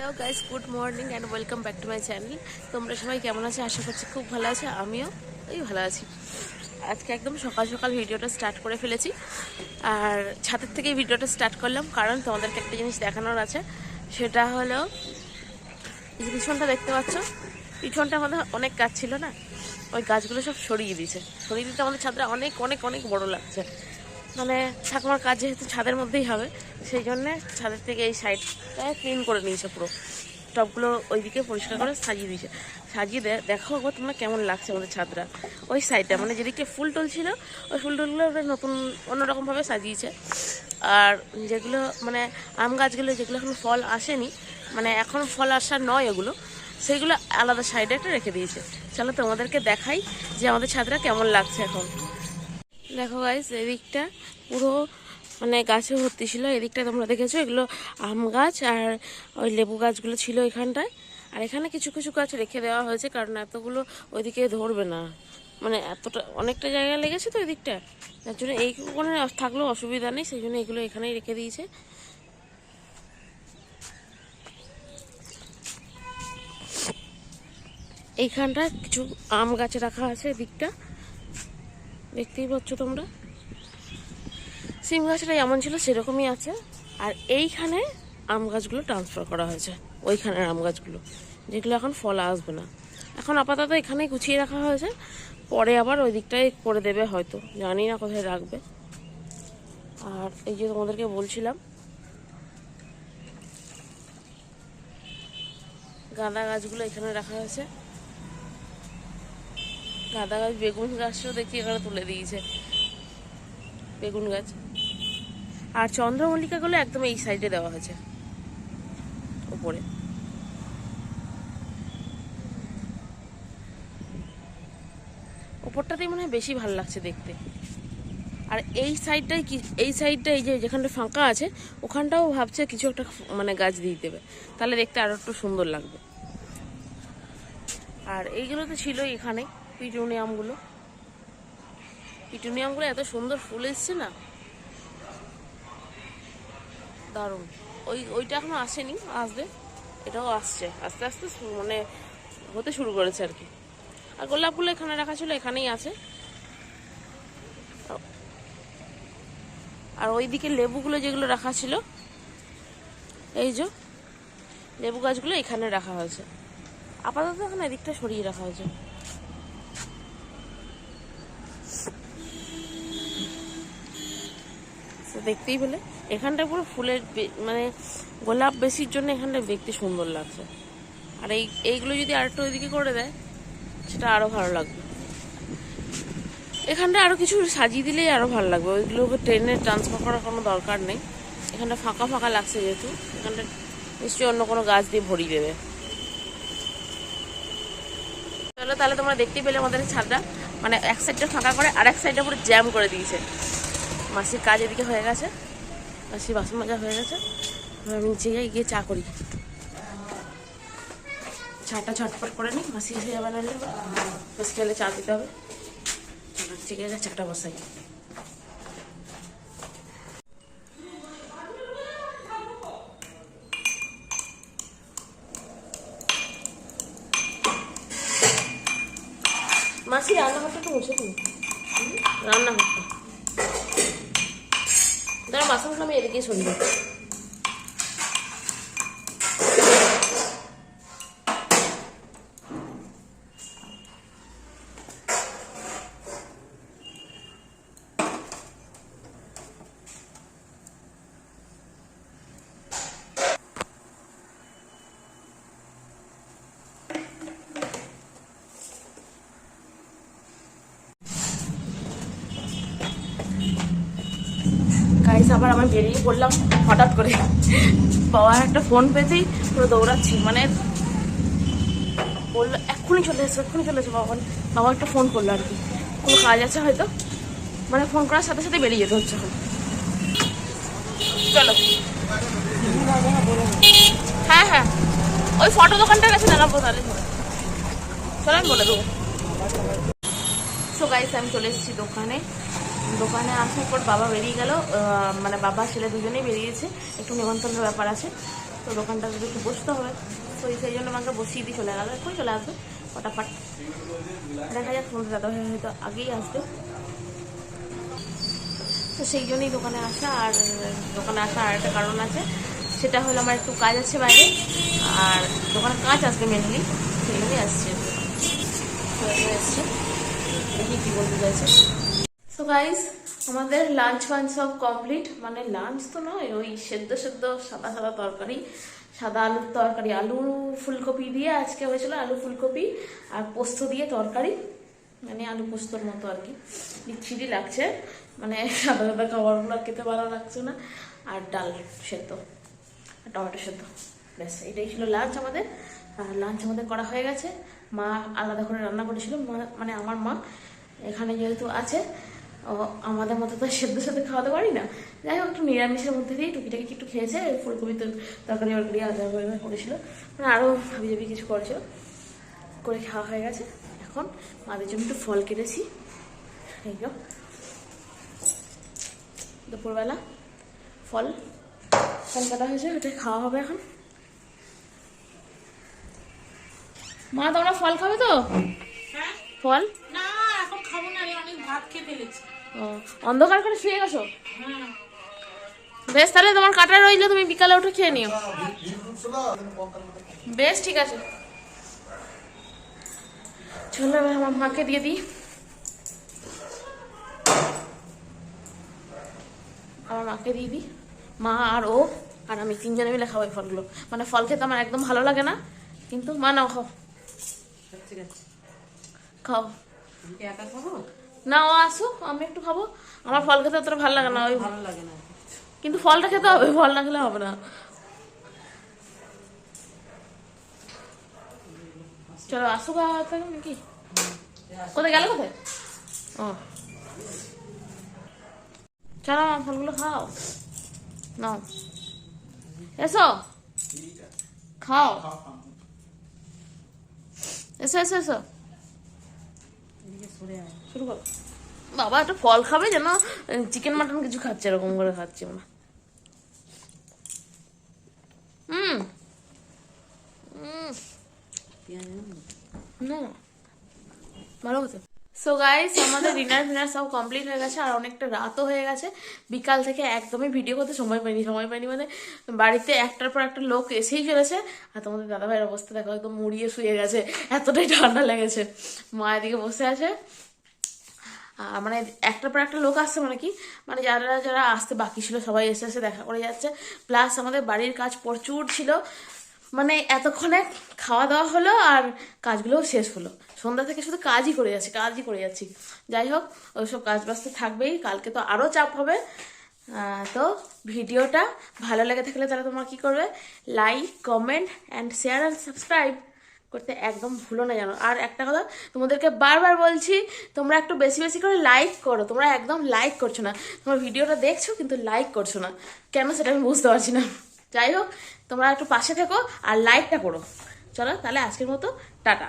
Hello guys, good morning and welcome back to my channel. তোমরা সবাই কেমন আছো? আশা করছি খুব ভালো আছে। আমিও ভালো আছি। আজকে একদম সকাল সকাল ভিডিওটা স্টার্ট করে ফেলেছি, আর ছাদের থেকে ভিডিওটা স্টার্ট করলাম কারণ তোমাদেরকে একটা জিনিস দেখানোর আছে। সেটা হলো এই যে পিছনটা দেখতে পাচ্ছ, পিছনটা আমাদের অনেক গাছ ছিল না, ওই গাছগুলো সব সরিয়ে দিয়েছে। সরিয়ে দিতে আমাদের ছাদটা অনেক অনেক অনেক বড় লাগছে। মানে ঠাকুমার কাজ যেহেতু ছাদের মধ্যেই হবে, সেই জন্যে ছাদের থেকে এই সাইডটা ক্লিন করে নিয়েছে, পুরো টবগুলো ওইদিকে পরিষ্কার করে সাজিয়ে দিয়েছে। সাজিয়ে দেখো একবার তোমরা কেমন লাগছে আমাদের ছাদটা। ওই সাইডটা মানে যেদিকটা ফুল টুল ছিল, ওই ফুল টুলগুলো ওরা নতুন অন্যরকমভাবে সাজিয়েছে। আর যেগুলো মানে আম গাছগুলো যেগুলো এখন ফল আসেনি, মানে এখন ফল আসার নয় ওগুলো, সেইগুলো আলাদা সাইডে একটা রেখে দিয়েছে। চলো তোমাদেরকে দেখাই যে আমাদের ছাদটা কেমন লাগছে এখন। দেখো গাইস, এদিকটা পুরো মানে গাছে ভর্তি ছিল। এদিকটা তোমরা দেখেছো, এগুলো আম গাছ আর ওই লেবু গাছগুলো ছিল এখানটায়। আর এখানে কিছু কিছু গাছ রেখে দেওয়া হয়েছে কারণ এতগুলো ওইদিকে ধরবে না, মানে এতটা অনেকটা জায়গা লেগেছে তো ওই দিকটা, যার জন্য এই কোনো থাকলেও অসুবিধা নেই, সেই জন্য এগুলো এখানেই রেখে দিয়েছে। এইখানটা কিছু আম গাছ রাখা আছে, এদিকটা দেখতেই পাচ্ছ তোমরা। সিম গাছটা যেমন ছিল সেরকমই আছে। আর এইখানে আম গাছগুলো ট্রান্সফার করা হয়েছে, ওইখানের আম গাছগুলো যেগুলো এখন ফল আসবে না, এখন আপাতত এখানেই গুছিয়ে রাখা হয়েছে। পরে আবার ওই দিকটাই করে দেবে হয়তো, জানি না কোথায় রাখবে। আর এই যে তোমাদেরকে বলছিলাম, গাঁদা গাছগুলো এখানে রাখা হয়েছে। গাঁদা গাছ, বেগুন গাছও দেখি এখানে তুলে দিয়েছে, বেগুন গাছ। আর চন্দ্রমল্লিকাগুলো একদম এই সাইডে দেওয়া হয়েছে উপরে। ওপরটাতেই মনে হয় বেশি ভালো লাগছে দেখতে। আর এই সাইডটাই এই সাইডটা এই যে যেখানটা ফাঁকা আছে, ওখানটাও ভাবছে কিছু একটা মানে গাছ দিয়ে দেবে, তাহলে দেখতে আরো একটু সুন্দর লাগবে। আর এইগুলো তো ছিলই এখানে, পিটুনিয়ামগুলো। পিটুনিয়ামগুলো এত সুন্দর ফুল এসছে না, দারুণ। ওইটা এখনো আসেনি, আসবে। এটাও আসছে আস্তে আস্তে, মানে হতে শুরু করেছে আর কি। আর গোলাপগুলো এখানে রাখা ছিল, এখানেই আছে। আর ওইদিকে লেবুগুলো যেগুলো রাখা ছিল, এই যে লেবু গাছগুলো এখানে রাখা হয়েছে। আপাতত এখন এদিকটা সরিয়ে রাখা হয়েছে। দেখতেই পেলে এখানটা পুরো ফুলের মানে গোলাপ বেশির জন্য এখানটা দেখতে সুন্দর লাগছে। আর এইগুলো যদি আরেকটু ওইদিকে করে দেয়, সেটা আরো ভালো লাগবে। এখানটা আরো কিছু সাজিয়ে দিলেই আরো ভালো লাগবে। ওইগুলোকে ট্রেনে ট্রান্সফার করার কোনো দরকার নেই। এখানটা ফাঁকা ফাঁকা লাগছে যেহেতু, এখানটা নিশ্চয়ই অন্য কোনো গাছ দিয়ে ভরিয়ে দেবে। চলো তাহলে, তোমরা দেখতেই পেলে আমাদের ছাদটা মানে এক সাইডটা ফাঁকা করে আর এক সাইডটা পুরো জ্যাম করে দিয়েছে। মাসির কাজ এদিকে হয়ে গেছে, মাসির বাসন মাজা হয়ে গেছে। আমি নিচে গিয়ে চা করি, চাটা ঝটপট করে নিই। মাসি এসে যাবে, নাহলে মাসি খেলে চা দিতে হবে। ঠিক আছে, চাটা বসাই। মাসি রান্নাঘরটা একটু মুছে দিন, রান্নাঘরটা ধরো বাসনগুলো আমি এদিকে সরিয়ে দিই। গাইস, আবার আমি বেরিয়ে পড়লাম হঠাৎ করে। বাবার একটা ফোন পেতেই পুরো দৌড়াচ্ছি, মানে বললো এক্ষুনি চলে এসো, এক্ষুনি চলে এসো। বাবা একটা ফোন করলো আর কি, কোনো কাজ আছে হয়তো, মানে ফোন করার সাথে সাথে বেরিয়ে যেতে হচ্ছে এখন। চলো। হ্যাঁ হ্যাঁ, ওই ফটো দোকানটার কাছে দাঁড়াবো, তাহলে চলো আমি বলে দেবো। সো গাইস, আমি চলে এসেছি দোকানে। দোকানে আসার পর বাবা বেরিয়ে গেল, মানে বাবা ছেলে দুজনেই বেরিয়েছে, একটু নিমন্ত্রণের ব্যাপার আছে। তো দোকানটা যদি একটু বসতে হবে, তো সেই জন্য আমাকে বসিয়ে দিয়ে চলে গেল। এখনই চলে আসবে ফটাফট, দেখা যাক তোমাদের দাদাভাই হয়তো আগেই আসবে। তো সেই জন্যই দোকানে আসা। আর দোকানে আসা আর একটা কারণ আছে, সেটা হলো আমার একটু কাজ আছে বাইরে, আর দোকানে কাজ আসবে মেনলি, সেই জন্যই আসছে। এসছে দেখি কী বলতে চাইছে। সো গাইস, আমাদের লাঞ্চ ফাঞ্চ সব কমপ্লিট, মানে লাঞ্চ তো নয়, ওই সেদ্ধ সেদ্ধ সাদা সাদা তরকারি, সাদা আলুর তরকারি, আলু ফুলকপি দিয়ে আজকে হয়েছিল, আলু ফুলকপি আর পোস্ত দিয়ে তরকারি, মানে আলু পোস্তর মতো আর কি, বিচ্ছিরি লাগছে, মানে সাদা সাদা খাবারগুলো খেতে ভালো লাগছে না। আর ডাল সেদ্ধ আর টমেটো সেদ্ধ, ব্যাস এটাই ছিল লাঞ্চ আমাদের। আর লাঞ্চ আমাদের করা হয়ে গেছে। মা আলাদা করে রান্না করেছিল, মানে আমার মা এখানে যেহেতু আছে, আমাদের মতো তো সেদ্ধ সেদ্ধ খাওয়াতে পারি না, যাই হোক একটু নিরামিষের মধ্যে দিয়ে টুকিটাকি একটু খেয়েছে, ফুলকপি তরকারি ওরকারি আলাদা করে করেছিল, মানে আরও হাবি জাবি কিছু করেছিল, করে খাওয়া হয়ে গেছে। এখন মাদের জন্য একটু ফল কেটেছি, এই তো দুপুরবেলা ফল কাটা হয়েছে, ওটাই খাওয়া হবে এখন। মা তোমরা ফল খাবে তো? ফল না এখন খাবো না, আমি অনেক ভাত খেয়ে ফেলেছি। অন্ধকার করে শুয়ে গেছো? বেশ, তাহলে তোমার কাটা রইলো, তুমি বিকালে উঠে খেয়ে নিও। বেশ ঠিক আছে, চলো এবার আমার মাকে দিয়ে দিই। আমার মাকে দিয়ে দিই, মা আর ও আর আমি তিনজনে মিলে খাবো এই ফলগুলো। মানে ফল খেতে আমার একদম ভালো লাগে না, কিন্তু মা নাও খাও, খাও। না ও আসুক, আমি একটু খাবো, আমার ফল খেতে অতটা ভালো লাগে না, ওই ভালো লাগে না, কিন্তু ফলটা খেতে হবে, ফল না খেলে হবে না। চলো আসুক নাকি, কোথায় গেল, কোথায়? ও চলো মা ফলগুলো খাও, নাও এসো খাও, এসো এসো এসো, শুরু করো। বাবা একটা ফল খাবে যেন চিকেন মাটন কিছু খাচ্ছে, এরকম করে খাচ্ছে না। না ভালো হতো। সো গাইস, আমাদের ডিনার সব কমপ্লিট হয়ে গেছে, আর অনেকটা রাতও হয়ে গেছে। বিকাল থেকে একদমই ভিডিও করতে সময় পাইনি মানে বাড়িতে একটার পর একটা লোক এসেই চলেছে। আর তোমাদের দাদাভাইয়ের অবস্থা দেখো, একদম মুড়িয়ে শুয়ে গেছে, এতটাই ঠান্ডা লেগেছে। মা এদিকে বসে আছে, মানে একটার পর একটা লোক আসছে, মানে কি, মানে যারা যারা আসতে বাকি ছিল সবাই এসে এসে দেখা করে যাচ্ছে। প্লাস আমাদের বাড়ির কাজ প্রচুর ছিল, মানে এতক্ষণে খাওয়া দাওয়া হলো আর কাজগুলোও শেষ হলো। সন্ধ্যা থেকে শুধু কাজই করে যাচ্ছি। যাই হোক, ওইসব কাজ ব্যস্ত থাকবেই, কালকে তো আরও চাপ হবে। তো ভিডিওটা ভালো লেগে থাকলে তাহলে তোমরা কি করবে, like, comment and share and subscribe করতে একদম ভুলো না জানো। আর একটা কথা তোমাদেরকে বারবার বলছি, তোমরা একটু বেশি বেশি করে লাইক করো, তোমরা একদম লাইক করছো না, তোমরা ভিডিওটা দেখছো কিন্তু লাইক করছো না কেন, সেটা আমি বুঝতে পারছি না। যাই হোক, তোমরা একটু পাশে থেকো আর লাইকটা করো। চলো তাহলে আজকের মতো টাটা।